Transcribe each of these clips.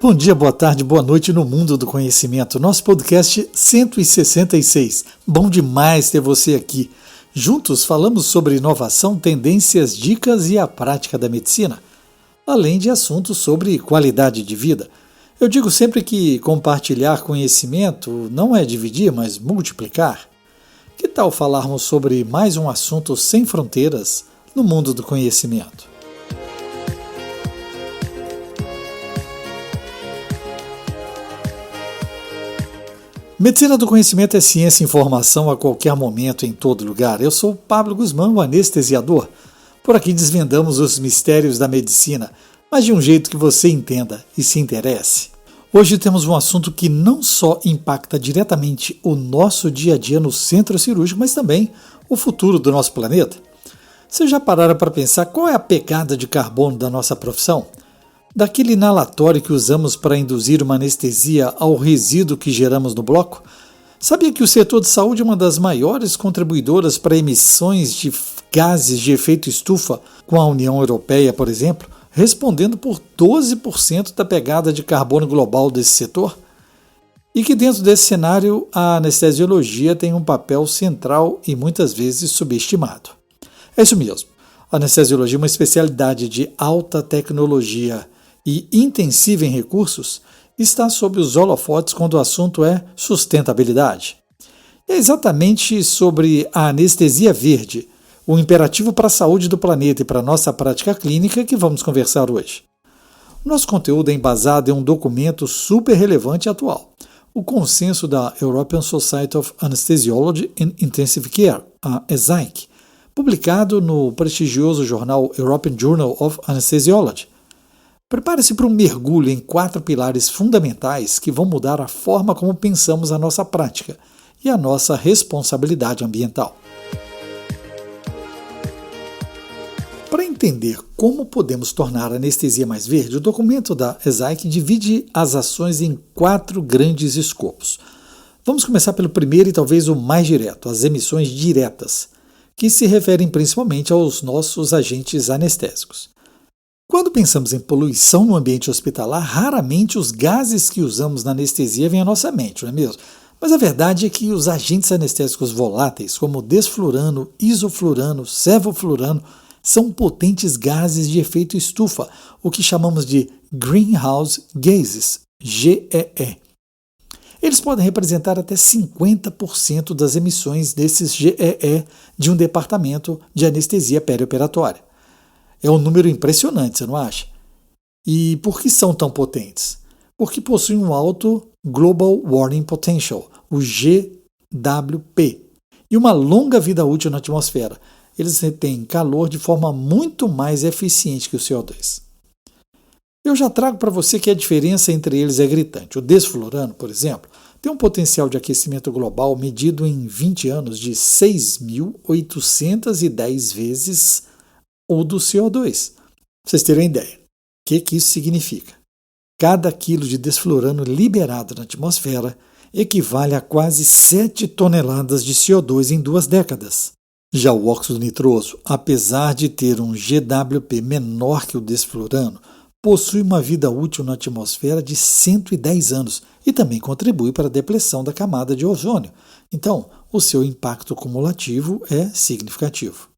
Bom dia, boa tarde, boa noite no mundo do conhecimento. Nosso podcast 166. Bom demais ter você aqui. Juntos falamos sobre inovação, tendências, dicas e a prática da medicina, além de assuntos sobre qualidade de vida. Eu digo sempre que compartilhar conhecimento não é dividir, mas multiplicar. Que tal falarmos sobre mais um assunto sem fronteiras no mundo do conhecimento? Medicina do conhecimento é ciência e informação a qualquer momento, em todo lugar. Eu sou Pablo Guzmán, o anestesiador. Por aqui desvendamos os mistérios da medicina, mas de um jeito que você entenda e se interesse. Hoje temos um assunto que não só impacta diretamente o nosso dia a dia no centro cirúrgico, mas também o futuro do nosso planeta. Vocês já pararam para pensar qual é a pegada de carbono da nossa profissão? Daquele inalatório que usamos para induzir uma anestesia ao resíduo que geramos no bloco? Sabia que o setor de saúde é uma das maiores contribuidoras para emissões de gases de efeito estufa, com a União Europeia, por exemplo, respondendo por 12% da pegada de carbono global desse setor? E que dentro desse cenário a anestesiologia tem um papel central e muitas vezes subestimado. É isso mesmo. A anestesiologia é uma especialidade de alta tecnologia e intensiva em recursos, está sob os holofotes quando o assunto é sustentabilidade. É exatamente sobre a anestesia verde, o imperativo para a saúde do planeta e para a nossa prática clínica que vamos conversar hoje. O nosso conteúdo é embasado em um documento super relevante e atual, o consenso da European Society of Anesthesiology and Intensive Care, a ESAIC, publicado no prestigioso jornal European Journal of Anesthesiology. Prepare-se para um mergulho em 4 pilares fundamentais que vão mudar a forma como pensamos a nossa prática e a nossa responsabilidade ambiental. Para entender como podemos tornar a anestesia mais verde, o documento da ESAIC divide as ações em 4 grandes escopos. Vamos começar pelo primeiro e talvez o mais direto, as emissões diretas, que se referem principalmente aos nossos agentes anestésicos. Quando pensamos em poluição no ambiente hospitalar, raramente os gases que usamos na anestesia vêm à nossa mente, não é mesmo? Mas a verdade é que os agentes anestésicos voláteis, como desflurano, isoflurano, sevoflurano, são potentes gases de efeito estufa, o que chamamos de Greenhouse Gases, GEE. Eles podem representar até 50% das emissões desses GEE de um departamento de anestesia perioperatória. É um número impressionante, você não acha? E por que são tão potentes? Porque possuem um alto Global Warming Potential, o GWP, e uma longa vida útil na atmosfera. Eles retêm calor de forma muito mais eficiente que o CO2. Eu já trago para você que a diferença entre eles é gritante. O desflurano, por exemplo, tem um potencial de aquecimento global medido em 20 anos de 6.810 vezes o do CO2. Pra vocês terem ideia. O que isso significa? Cada quilo de desflurano liberado na atmosfera equivale a quase 7 toneladas de CO2 em 2 décadas. Já o óxido nitroso, apesar de ter um GWP menor que o desflurano, possui uma vida útil na atmosfera de 110 anos e também contribui para a depleção da camada de ozônio. Então, o seu impacto cumulativo é significativo.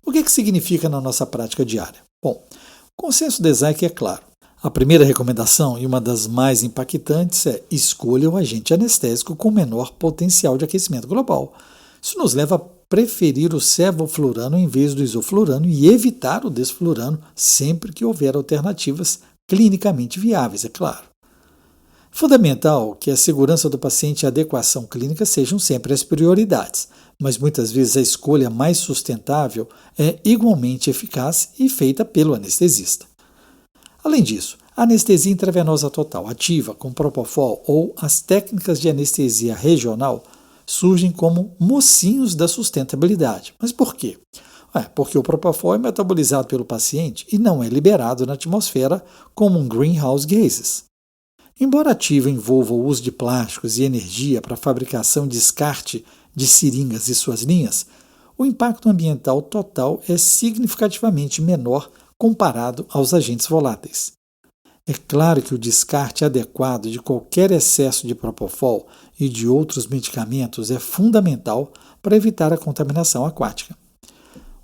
O que significa na nossa prática diária? Bom, o consenso da ESAIC é claro. A primeira recomendação, e uma das mais impactantes, é escolha o agente anestésico com menor potencial de aquecimento global. Isso nos leva a preferir o sevoflurano em vez do isoflurano e evitar o desflurano sempre que houver alternativas clinicamente viáveis, é claro. Fundamental que a segurança do paciente e a adequação clínica sejam sempre as prioridades, mas muitas vezes a escolha mais sustentável é igualmente eficaz e feita pelo anestesista. Além disso, a anestesia intravenosa total ativa com Propofol ou as técnicas de anestesia regional surgem como mocinhos da sustentabilidade. Mas por quê? Porque o Propofol é metabolizado pelo paciente e não é liberado na atmosfera como um greenhouse gases. Embora ativo envolva o uso de plásticos e energia para a fabricação e descarte de seringas e suas linhas, o impacto ambiental total é significativamente menor comparado aos agentes voláteis. É claro que o descarte adequado de qualquer excesso de propofol e de outros medicamentos é fundamental para evitar a contaminação aquática.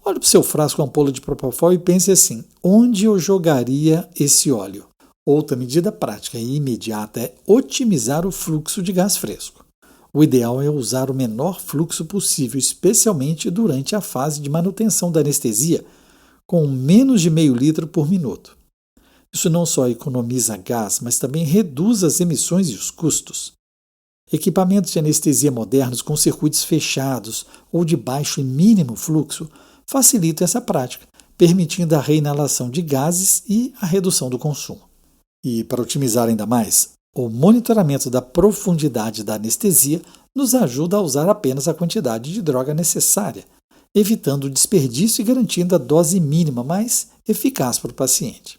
Olhe para o seu frasco com ampola de propofol e pense assim: onde eu jogaria esse óleo? Outra medida prática e imediata é otimizar o fluxo de gás fresco. O ideal é usar o menor fluxo possível, especialmente durante a fase de manutenção da anestesia, com menos de meio litro por minuto. Isso não só economiza gás, mas também reduz as emissões e os custos. Equipamentos de anestesia modernos com circuitos fechados ou de baixo e mínimo fluxo facilitam essa prática, permitindo a reinalação de gases e a redução do consumo. E, para otimizar ainda mais, o monitoramento da profundidade da anestesia nos ajuda a usar apenas a quantidade de droga necessária, evitando o desperdício e garantindo a dose mínima mais eficaz para o paciente.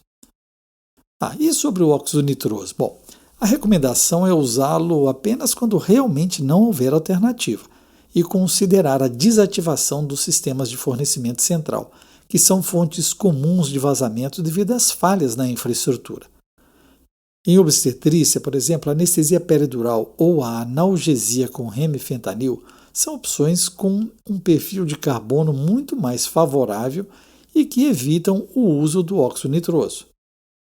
E sobre o óxido nitroso? Bom, a recomendação é usá-lo apenas quando realmente não houver alternativa e considerar a desativação dos sistemas de fornecimento central, que são fontes comuns de vazamento devido às falhas na infraestrutura. Em obstetrícia, por exemplo, a anestesia peridural ou a analgesia com remifentanil são opções com um perfil de carbono muito mais favorável e que evitam o uso do óxido nitroso.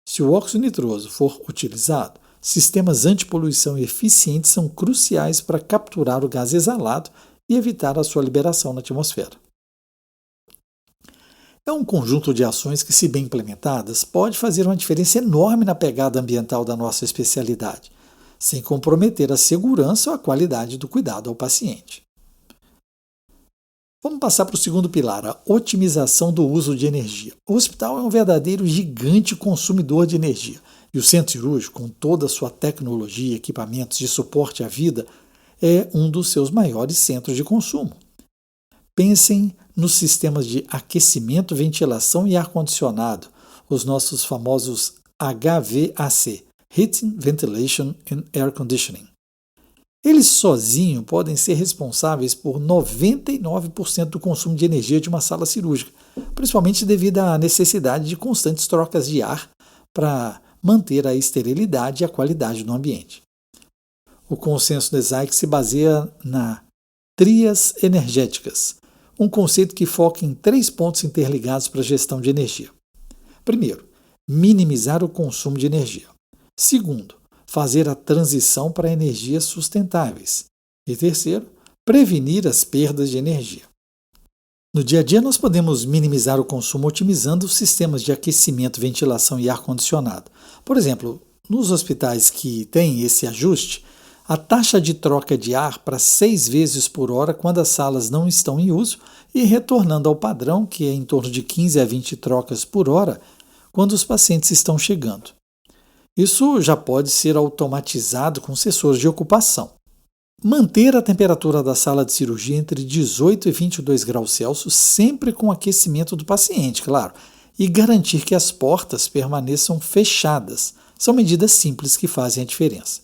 Se o óxido nitroso for utilizado, sistemas antipoluição eficientes são cruciais para capturar o gás exalado e evitar a sua liberação na atmosfera. É um conjunto de ações que, se bem implementadas, pode fazer uma diferença enorme na pegada ambiental da nossa especialidade, sem comprometer a segurança ou a qualidade do cuidado ao paciente. Vamos passar para o segundo pilar, a otimização do uso de energia. O hospital é um verdadeiro gigante consumidor de energia, e o centro cirúrgico, com toda a sua tecnologia e equipamentos de suporte à vida, é um dos seus maiores centros de consumo. Pensem nos sistemas de aquecimento, ventilação e ar-condicionado, os nossos famosos HVAC, Heating, Ventilation and Air Conditioning. Eles sozinhos podem ser responsáveis por 99% do consumo de energia de uma sala cirúrgica, principalmente devido à necessidade de constantes trocas de ar para manter a esterilidade e a qualidade do ambiente. O consenso do ESAIC se baseia na trias energéticas, um conceito que foca em 3 pontos interligados para a gestão de energia. Primeiro, minimizar o consumo de energia. Segundo, fazer a transição para energias sustentáveis. E terceiro, prevenir as perdas de energia. No dia a dia, nós podemos minimizar o consumo otimizando os sistemas de aquecimento, ventilação e ar-condicionado. Por exemplo, nos hospitais que têm esse ajuste, a taxa de troca de ar para 6 vezes por hora quando as salas não estão em uso e retornando ao padrão, que é em torno de 15 a 20 trocas por hora, quando os pacientes estão chegando. Isso já pode ser automatizado com sensores de ocupação. Manter a temperatura da sala de cirurgia entre 18 e 22 graus Celsius, sempre com aquecimento do paciente, claro, e garantir que as portas permaneçam fechadas. São medidas simples que fazem a diferença.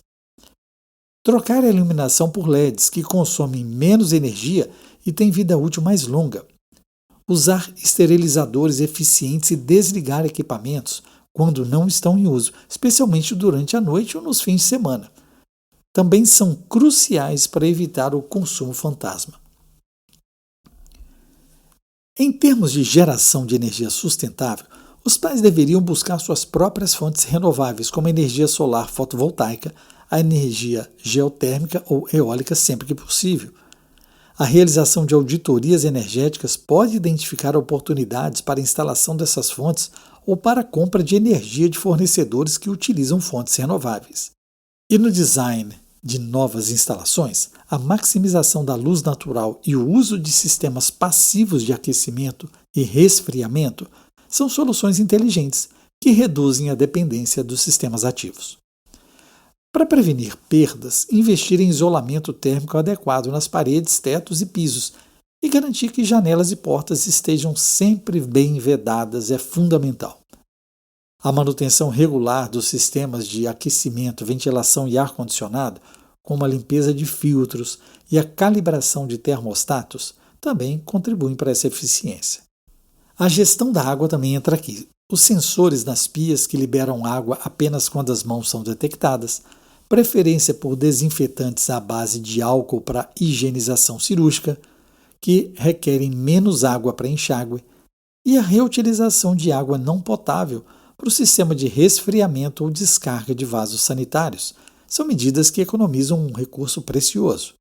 Trocar a iluminação por LEDs, que consomem menos energia e têm vida útil mais longa. Usar esterilizadores eficientes e desligar equipamentos quando não estão em uso, especialmente durante a noite ou nos fins de semana. Também são cruciais para evitar o consumo fantasma. Em termos de geração de energia sustentável, os pais deveriam buscar suas próprias fontes renováveis, como a energia solar fotovoltaica, a energia geotérmica ou eólica sempre que possível. A realização de auditorias energéticas pode identificar oportunidades para a instalação dessas fontes ou para a compra de energia de fornecedores que utilizam fontes renováveis. E no design de novas instalações, a maximização da luz natural e o uso de sistemas passivos de aquecimento e resfriamento são soluções inteligentes que reduzem a dependência dos sistemas ativos. Para prevenir perdas, investir em isolamento térmico adequado nas paredes, tetos e pisos e garantir que janelas e portas estejam sempre bem vedadas é fundamental. A manutenção regular dos sistemas de aquecimento, ventilação e ar-condicionado, como a limpeza de filtros e a calibração de termostatos, também contribuem para essa eficiência. A gestão da água também entra aqui. os sensores nas pias que liberam água apenas quando as mãos são detectadas, preferência por desinfetantes à base de álcool para higienização cirúrgica, que requerem menos água para enxágue, e a reutilização de água não potável para o sistema de resfriamento ou descarga de vasos sanitários. São medidas que economizam um recurso precioso.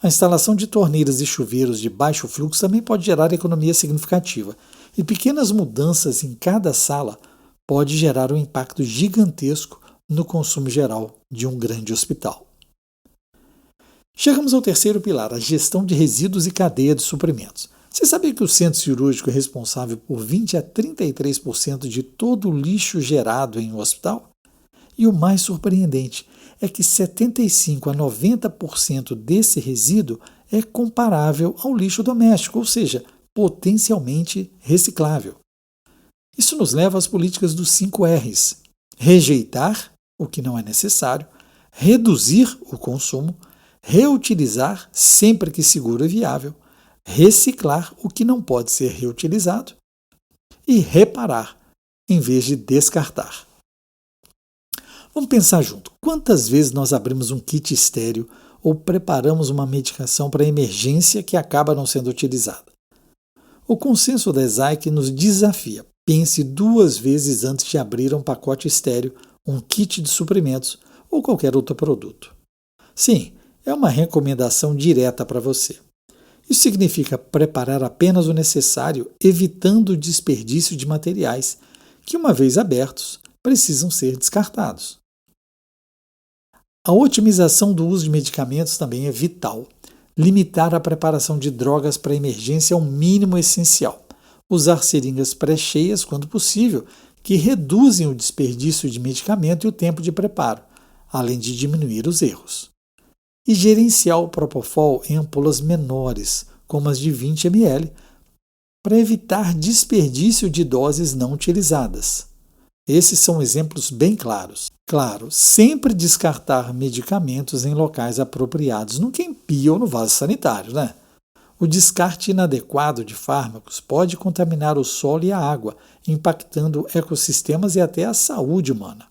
A instalação de torneiras e chuveiros de baixo fluxo também pode gerar economia significativa, e pequenas mudanças em cada sala pode gerar um impacto gigantesco no consumo geral de um grande hospital. Chegamos ao terceiro pilar, a gestão de resíduos e cadeia de suprimentos. Você sabia que o centro cirúrgico é responsável por 20 a 33% de todo o lixo gerado em um hospital? E o mais surpreendente é que 75 a 90% desse resíduo é comparável ao lixo doméstico, ou seja, potencialmente reciclável. Isso nos leva às políticas dos 5 R's: rejeitar o que não é necessário, reduzir o consumo, reutilizar sempre que seguro e viável, reciclar o que não pode ser reutilizado e reparar em vez de descartar. Vamos pensar junto. Quantas vezes nós abrimos um kit estéril ou preparamos uma medicação para emergência que acaba não sendo utilizada? O consenso da ESAIC nos desafia. Pense 2 vezes antes de abrir um pacote estéril, um kit de suprimentos ou qualquer outro produto. Sim, é uma recomendação direta para você. Isso significa preparar apenas o necessário, evitando o desperdício de materiais que, uma vez abertos, precisam ser descartados. A otimização do uso de medicamentos também é vital. Limitar a preparação de drogas para emergência é o mínimo essencial. Usar seringas pré-cheias quando possível, que reduzem o desperdício de medicamento e o tempo de preparo, além de diminuir os erros. E gerenciar o Propofol em ampolas menores, como as de 20 ml, para evitar desperdício de doses não utilizadas. Esses são exemplos bem claros. Claro, sempre descartar medicamentos em locais apropriados, nunca em pia ou no vaso sanitário, né? O descarte inadequado de fármacos pode contaminar o solo e a água, impactando ecossistemas e até a saúde humana.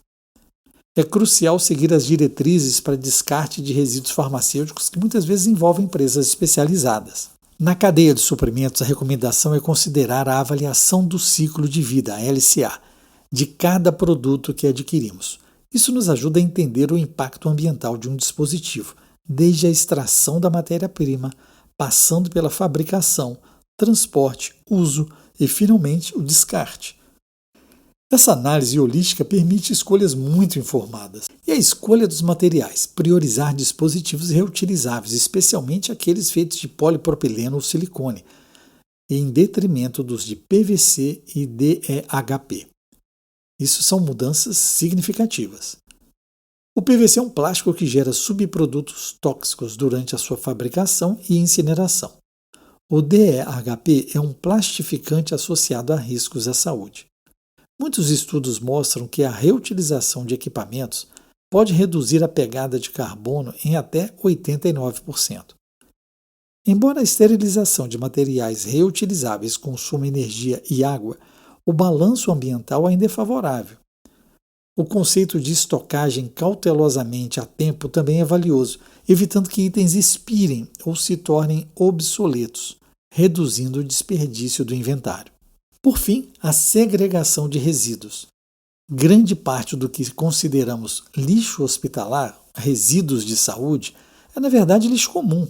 É crucial seguir as diretrizes para descarte de resíduos farmacêuticos que muitas vezes envolvem empresas especializadas. Na cadeia de suprimentos, a recomendação é considerar a avaliação do ciclo de vida, a LCA, de cada produto que adquirimos. Isso nos ajuda a entender o impacto ambiental de um dispositivo, desde a extração da matéria-prima, passando pela fabricação, transporte, uso e, finalmente, o descarte. Essa análise holística permite escolhas muito informadas. E a escolha dos materiais, priorizar dispositivos reutilizáveis, especialmente aqueles feitos de polipropileno ou silicone, em detrimento dos de PVC e DEHP. Isso são mudanças significativas. O PVC é um plástico que gera subprodutos tóxicos durante a sua fabricação e incineração. O DEHP é um plastificante associado a riscos à saúde. Muitos estudos mostram que a reutilização de equipamentos pode reduzir a pegada de carbono em até 89%. Embora a esterilização de materiais reutilizáveis consuma energia e água, o balanço ambiental ainda é favorável. O conceito de estocagem cautelosamente a tempo também é valioso, evitando que itens expirem ou se tornem obsoletos, reduzindo o desperdício do inventário. Por fim, a segregação de resíduos. Grande parte do que consideramos lixo hospitalar, resíduos de saúde, é na verdade lixo comum.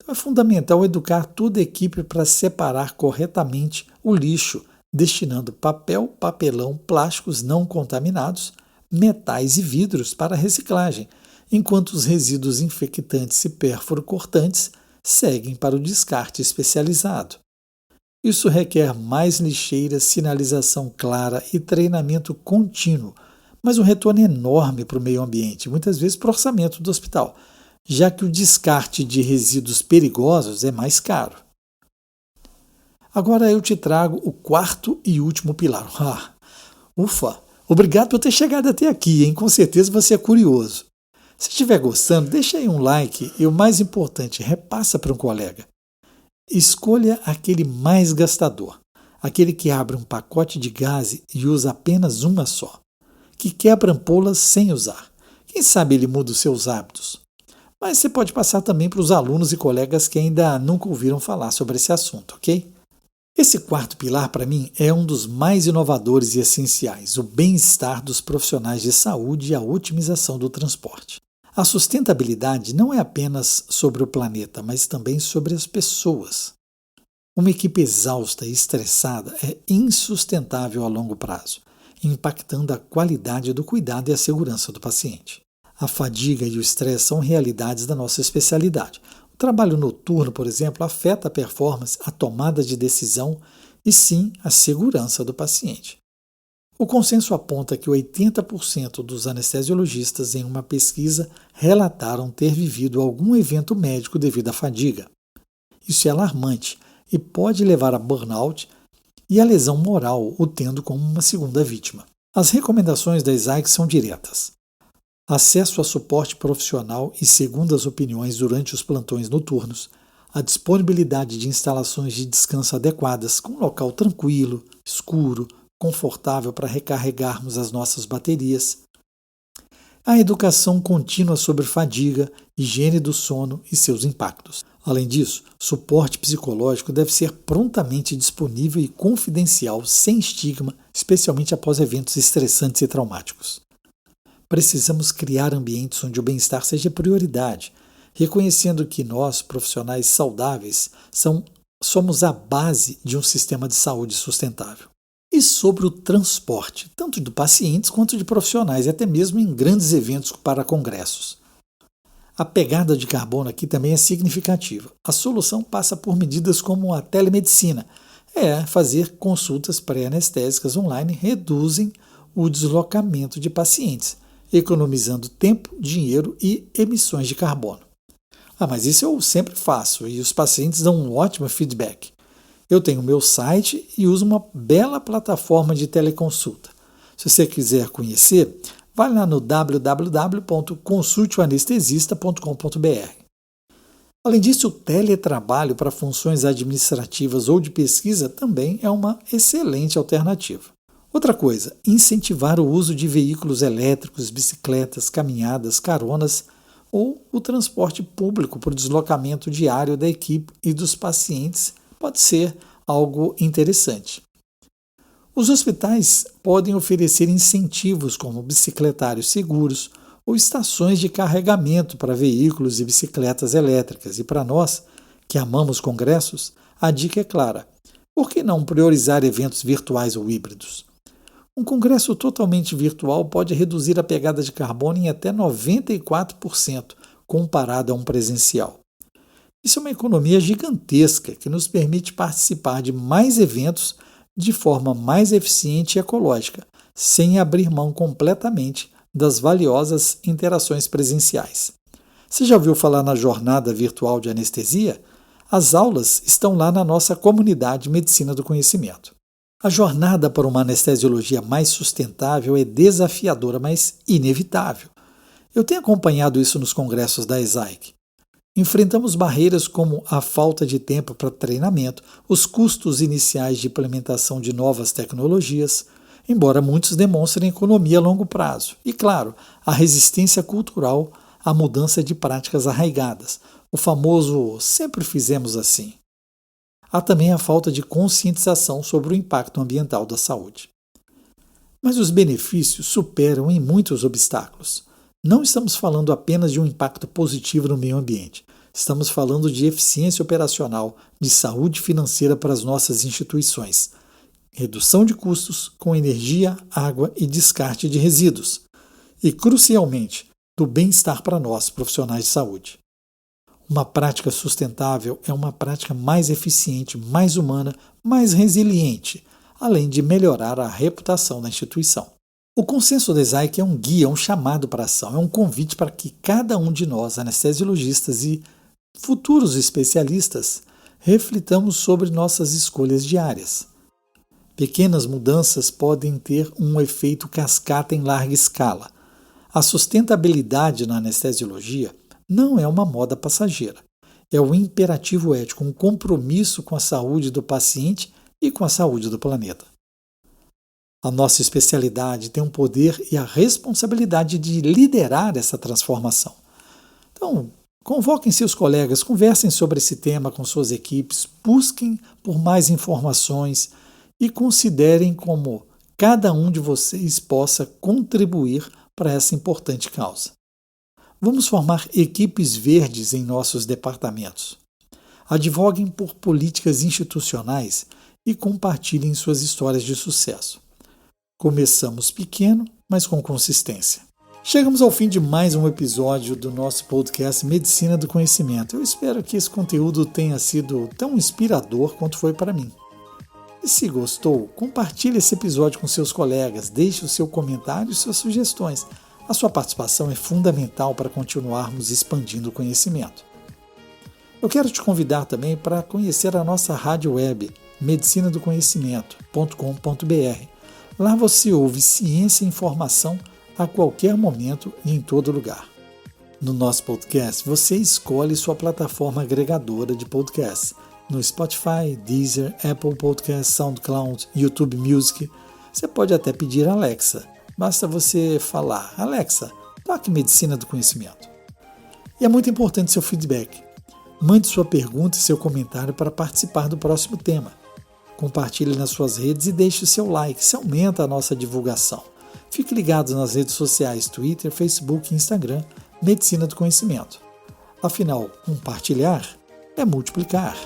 Então é fundamental educar toda a equipe para separar corretamente o lixo, destinando papel, papelão, plásticos não contaminados, metais e vidros para reciclagem, enquanto os resíduos infectantes e pérfuro-cortantes seguem para o descarte especializado. Isso requer mais lixeiras, sinalização clara e treinamento contínuo, mas um retorno enorme para o meio ambiente, muitas vezes para o orçamento do hospital, já que o descarte de resíduos perigosos é mais caro. Agora eu te trago o quarto e último pilar. Ufa! Obrigado por ter chegado até aqui, hein? Com certeza você é curioso. Se estiver gostando, deixa aí um like e o mais importante, repassa para um colega. Escolha aquele mais gastador, aquele que abre um pacote de gaze e usa apenas uma só, que quebra ampolas sem usar. Quem sabe ele muda os seus hábitos. Mas você pode passar também para os alunos e colegas que ainda nunca ouviram falar sobre esse assunto, ok? Esse quarto pilar, para mim, é um dos mais inovadores e essenciais, o bem-estar dos profissionais de saúde e a otimização do transporte. A sustentabilidade não é apenas sobre o planeta, mas também sobre as pessoas. Uma equipe exausta e estressada é insustentável a longo prazo, impactando a qualidade do cuidado e a segurança do paciente. A fadiga e o estresse são realidades da nossa especialidade. O trabalho noturno, por exemplo, afeta a performance, a tomada de decisão e, sim, a segurança do paciente. O consenso aponta que 80% dos anestesiologistas em uma pesquisa relataram ter vivido algum evento médico devido à fadiga. Isso é alarmante e pode levar a burnout e a lesão moral, o tendo como uma segunda vítima. As recomendações da ESAIC são diretas. Acesso a suporte profissional e segundas opiniões durante os plantões noturnos, a disponibilidade de instalações de descanso adequadas, com um local tranquilo, escuro, confortável para recarregarmos as nossas baterias, a educação contínua sobre fadiga, higiene do sono e seus impactos. Além disso, suporte psicológico deve ser prontamente disponível e confidencial, sem estigma, especialmente após eventos estressantes e traumáticos. Precisamos criar ambientes onde o bem-estar seja prioridade, reconhecendo que nós, profissionais saudáveis, somos a base de um sistema de saúde sustentável. E sobre o transporte, tanto de pacientes quanto de profissionais, e até mesmo em grandes eventos para congressos. A pegada de carbono aqui também é significativa. A solução passa por medidas como a telemedicina. Fazer consultas pré-anestésicas online reduzem o deslocamento de pacientes, economizando tempo, dinheiro e emissões de carbono. Mas isso eu sempre faço e os pacientes dão um ótimo feedback. Eu tenho meu site e uso uma bela plataforma de teleconsulta. Se você quiser conhecer, vai lá no www.consulteoanestesista.com.br. Além disso, o teletrabalho para funções administrativas ou de pesquisa também é uma excelente alternativa. Outra coisa, incentivar o uso de veículos elétricos, bicicletas, caminhadas, caronas ou o transporte público para o deslocamento diário da equipe e dos pacientes pode ser algo interessante. Os hospitais podem oferecer incentivos como bicicletários seguros ou estações de carregamento para veículos e bicicletas elétricas. E para nós, que amamos congressos, a dica é clara. Por que não priorizar eventos virtuais ou híbridos? Um congresso totalmente virtual pode reduzir a pegada de carbono em até 94% comparado a um presencial. Isso é uma economia gigantesca que nos permite participar de mais eventos de forma mais eficiente e ecológica, sem abrir mão completamente das valiosas interações presenciais. Você já ouviu falar na Jornada Virtual de Anestesia? As aulas estão lá na nossa comunidade Medicina do Conhecimento. A jornada para uma anestesiologia mais sustentável é desafiadora, mas inevitável. Eu tenho acompanhado isso nos congressos da ESAIC. Enfrentamos barreiras como a falta de tempo para treinamento, os custos iniciais de implementação de novas tecnologias, embora muitos demonstrem economia a longo prazo. E, claro, a resistência cultural à mudança de práticas arraigadas, o famoso sempre fizemos assim. Há também a falta de conscientização sobre o impacto ambiental da saúde. Mas os benefícios superam em muitos obstáculos. Não estamos falando apenas de um impacto positivo no meio ambiente. Estamos falando de eficiência operacional, de saúde financeira para as nossas instituições, redução de custos com energia, água e descarte de resíduos. E, crucialmente, do bem-estar para nós, profissionais de saúde. Uma prática sustentável é uma prática mais eficiente, mais humana, mais resiliente, além de melhorar a reputação da instituição. O consenso da ESAIC é um guia, um chamado para a ação, é um convite para que cada um de nós, anestesiologistas e futuros especialistas, reflitamos sobre nossas escolhas diárias. Pequenas mudanças podem ter um efeito cascata em larga escala. A sustentabilidade na anestesiologia não é uma moda passageira. É um imperativo ético, um compromisso com a saúde do paciente e com a saúde do planeta. A nossa especialidade tem o poder e a responsabilidade de liderar essa transformação. Então, convoquem seus colegas, conversem sobre esse tema com suas equipes, busquem por mais informações e considerem como cada um de vocês possa contribuir para essa importante causa. Vamos formar equipes verdes em nossos departamentos. Advoguem por políticas institucionais e compartilhem suas histórias de sucesso. Começamos pequeno, mas com consistência. Chegamos ao fim de mais um episódio do nosso podcast Medicina do Conhecimento. Eu espero que esse conteúdo tenha sido tão inspirador quanto foi para mim. E se gostou, compartilhe esse episódio com seus colegas, deixe o seu comentário e suas sugestões. A sua participação é fundamental para continuarmos expandindo o conhecimento. Eu quero te convidar também para conhecer a nossa rádio web, medicinadoconhecimento.com.br. Lá você ouve ciência e informação a qualquer momento e em todo lugar. No nosso podcast, você escolhe sua plataforma agregadora de podcasts. No Spotify, Deezer, Apple Podcasts, SoundCloud, YouTube Music. Você pode até pedir Alexa. Basta você falar, Alexa, toque Medicina do Conhecimento. E é muito importante seu feedback. Mande sua pergunta e seu comentário para participar do próximo tema. Compartilhe nas suas redes e deixe o seu like, isso aumenta a nossa divulgação. Fique ligado nas redes sociais Twitter, Facebook e Instagram, Medicina do Conhecimento. Afinal, compartilhar é multiplicar.